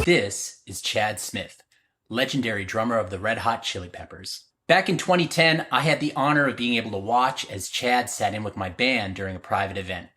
This is Chad Smith, legendary drummer of the Red Hot Chili Peppers. Back in 2010, I had the honor of being able to watch as Chad sat in with my band during a private event.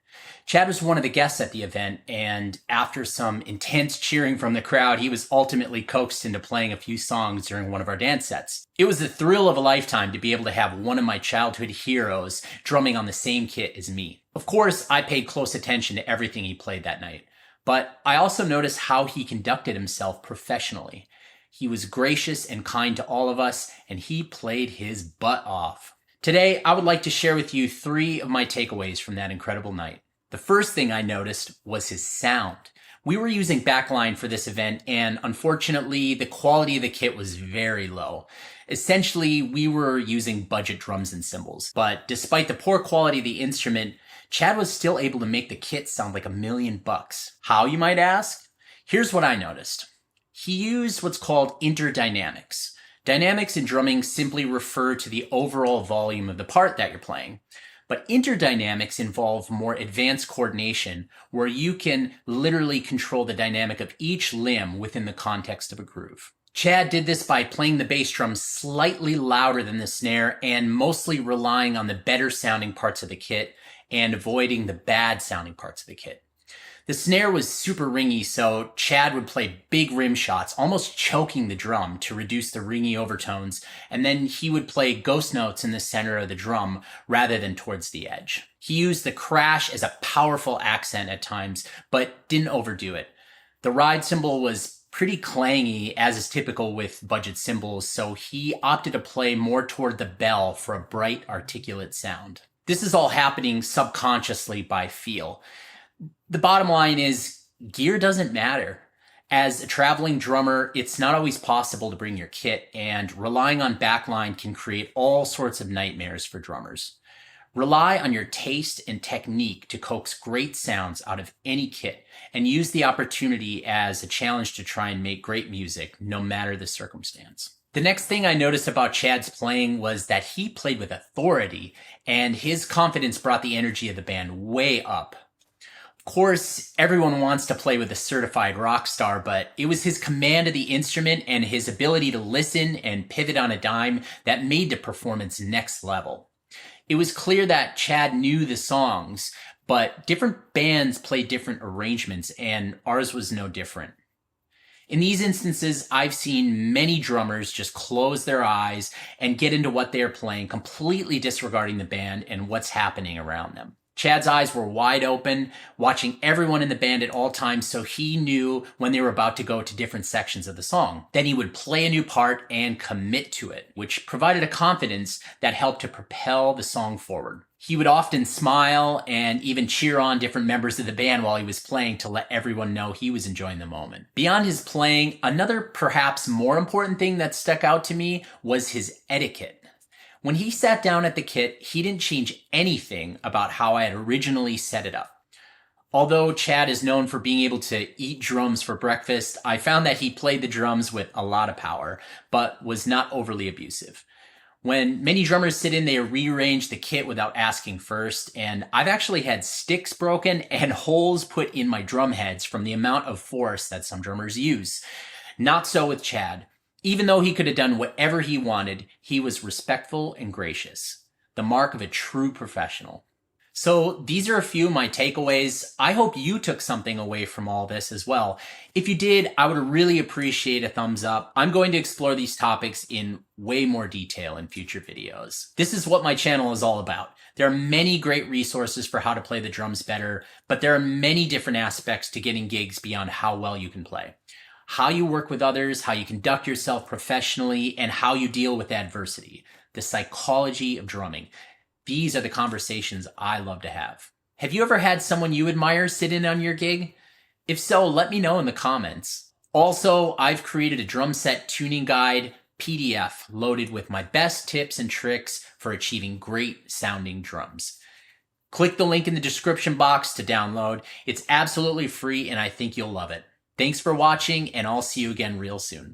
Chad was one of the guests at the event, and after some intense cheering from the crowd, he was ultimately coaxed into playing a few songs during one of our dance sets. It was the thrill of a lifetime to be able to have one of my childhood heroes drumming on the same kit as me. Of course, I paid close attention to everything he played that night, but I also noticed how he conducted himself professionally. He was gracious and kind to all of us, and he played his butt off. Today, I would like to share with you 3 of my takeaways from that incredible night. The first thing I noticed was his sound. We were using backline for this event, and unfortunately, the quality of the kit was very low. Essentially, we were using budget drums and cymbals, but despite the poor quality of the instrument, Chad was still able to make the kit sound like $1,000,000. How, you might ask? Here's what I noticed. He used what's called interdynamics. Dynamics in drumming simply refer to the overall volume of the part that you're playing. But interdynamics involve more advanced coordination where you can literally control the dynamic of each limb within the context of a groove. Chad did this by playing the bass drum slightly louder than the snare and mostly relying on the better sounding parts of the kit and avoiding the bad sounding parts of the kit. The snare was super ringy, so Chad would play big rim shots, almost choking the drum to reduce the ringy overtones, and then he would play ghost notes in the center of the drum rather than towards the edge. He used the crash as a powerful accent at times, but didn't overdo it. The ride cymbal was pretty clangy, as is typical with budget cymbals, so he opted to play more toward the bell for a bright, articulate sound. This is all happening subconsciously by feel. The bottom line is, gear doesn't matter. As a traveling drummer, it's not always possible to bring your kit, and relying on backline can create all sorts of nightmares for drummers. Rely on your taste and technique to coax great sounds out of any kit, and use the opportunity as a challenge to try and make great music, no matter the circumstance. The next thing I noticed about Chad's playing was that he played with authority, and his confidence brought the energy of the band way up. Of course, everyone wants to play with a certified rock star, but it was his command of the instrument and his ability to listen and pivot on a dime that made the performance next level. It was clear that Chad knew the songs, but different bands played different arrangements, and ours was no different. In these instances, I've seen many drummers just close their eyes and get into what they are playing, completely disregarding the band and what's happening around them. Chad's eyes were wide open, watching everyone in the band at all times, so he knew when they were about to go to different sections of the song. Then he would play a new part and commit to it, which provided a confidence that helped to propel the song forward. He would often smile and even cheer on different members of the band while he was playing to let everyone know he was enjoying the moment. Beyond his playing, another perhaps more important thing that stuck out to me was his etiquette. When he sat down at the kit, he didn't change anything about how I had originally set it up. Although Chad is known for being able to eat drums for breakfast, I found that he played the drums with a lot of power, but was not overly abusive. When many drummers sit in, they rearrange the kit without asking first, and I've actually had sticks broken and holes put in my drum heads from the amount of force that some drummers use. Not so with Chad. Even though he could have done whatever he wanted, he was respectful and gracious, the mark of a true professional. So these are a few of my takeaways. I hope you took something away from all this as well. If you did, I would really appreciate a thumbs up. I'm going to explore these topics in way more detail in future videos. This is what my channel is all about. There are many great resources for how to play the drums better, but there are many different aspects to getting gigs beyond how well you can play. How you work with others, how you conduct yourself professionally, and how you deal with adversity. The psychology of drumming. These are the conversations I love to have. Have you ever had someone you admire sit in on your gig? If so, let me know in the comments. Also, I've created a drum set tuning guide PDF loaded with my best tips and tricks for achieving great sounding drums. Click the link in the description box to download. It's absolutely free and I think you'll love it. Thanks for watching, and I'll see you again real soon.